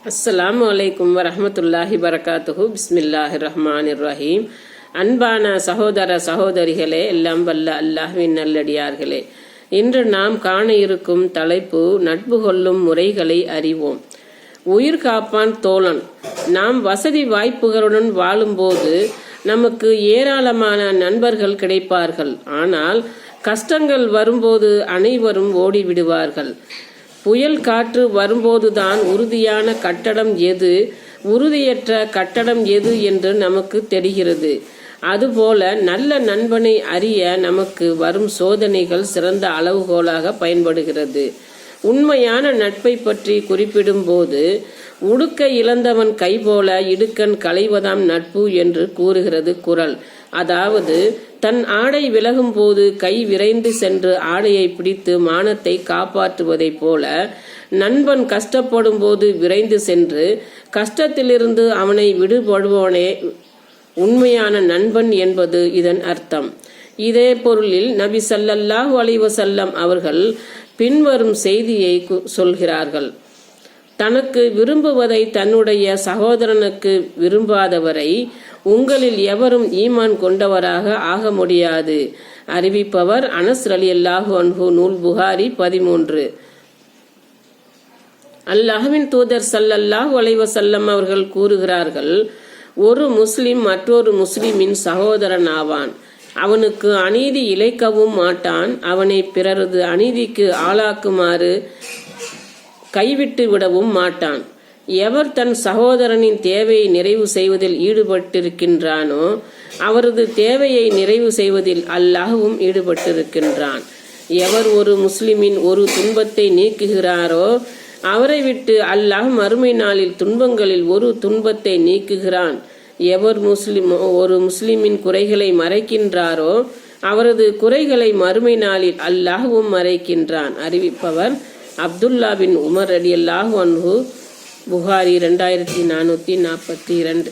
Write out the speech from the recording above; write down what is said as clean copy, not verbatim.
அஸ்ஸலாமு அலைக்கும் வரஹ்மத்துல்லாஹி வரகாத்துஹு. பிஸ்மில்லாஹிர் ரஹ்மானிர் ரஹீம். அன்பான சகோதர சகோதரிகளே, எல்லாம் வல்ல அல்லாஹ்வின் நல்லடியார்களே, இன்று நாம் காண இருக்கும் தலைப்பு நட்பு கொள்ளும் முறைகளை அறிவோம். உயிர் காப்பான் தோழன். நாம் வசதி வாய்ப்புகளுடன் வாழும்போது நமக்கு ஏராளமான நண்பர்கள் கிடைப்பார்கள். ஆனால் கஷ்டங்கள் வரும்போது அனைவரும் ஓடிவிடுவார்கள். புயல் காற்று வரும்போதுதான் உறுதியான கட்டடம் எது, உறுதியற்ற கட்டடம் எது என்று நமக்கு தெரிகிறது. அதுபோல நல்ல நண்பனை அறிய நமக்கு வரும் சோதனைகள் சிறந்த அளவுகோலாக பயன்படுகிறது. உண்மையான நட்பை பற்றி குறிப்பிடும் போது, உடுக்க இழந்தவன் கை போல இடுக்கண் களைவதாம் நட்பு என்று கூறுகிறது குறள். அதாவது, தன் ஆடை விலகும் போது கை விரைந்து சென்று ஆடையை பிடித்து மானத்தை காப்பாற்றுவதைப் போல, நண்பன் கஷ்டப்படும் போது விரைந்து சென்று கஷ்டத்திலிருந்து அவனை விடுபடுவோனே உண்மையான நண்பன் என்பது இதன் அர்த்தம். இதே பொருளில் நபி ஸல்லல்லாஹு அலைஹி வஸல்லம் அவர்கள் பின்வரும் செய்தியை சொல்கிறார்கள். தனக்கு விரும்புவதை தன்னுடைய சகோதரனுக்கு விரும்பாதவரை உங்களில் எவரும் ஈமான் கொண்டவராக ஆக முடியாது. அறிவிப்பவர் அனஸ் ரலியல்லாஹு அன்ஹு. நூல் புகாரி 13. அல்லாஹ்வின் தூதர் ஸல்லல்லாஹு அலைஹி வஸல்லம் அவர்கள் கூறுகிறார்கள், ஒரு முஸ்லிம் மற்றொரு முஸ்லிமின் சகோதரன் ஆவான். அவனுக்கு அநீதி இழைக்கவும் மாட்டான். அவனை பிறரது அநீதிக்கு ஆளாக்குமாறு கைவிட்டு விடவும் மாட்டான். எவர் தன் சகோதரனின் தேவையை நிறைவு செய்வதில் ஈடுபட்டிருக்கின்றானோ அவரது தேவையை நிறைவு செய்வதில் அல்லாஹ்வும் ஈடுபட்டிருக்கின்றான். எவர் ஒரு முஸ்லிமின் ஒரு துன்பத்தை நீக்குகிறாரோ அவரை விட்டு அல்லாஹ் மறுமை நாளில் துன்பங்களில் ஒரு துன்பத்தை நீக்குகிறான். எவர் ஒரு முஸ்லிமின் குறைகளை மறைக்கின்றாரோ அவரது குறைகளை மறுமை நாளில் அல்லாஹ்வும் மறைக்கின்றான். அறிவிப்பவர் அப்துல்லா பின் உமர் ரலியல்லாஹு அன்ஹு. புகாரி 2442.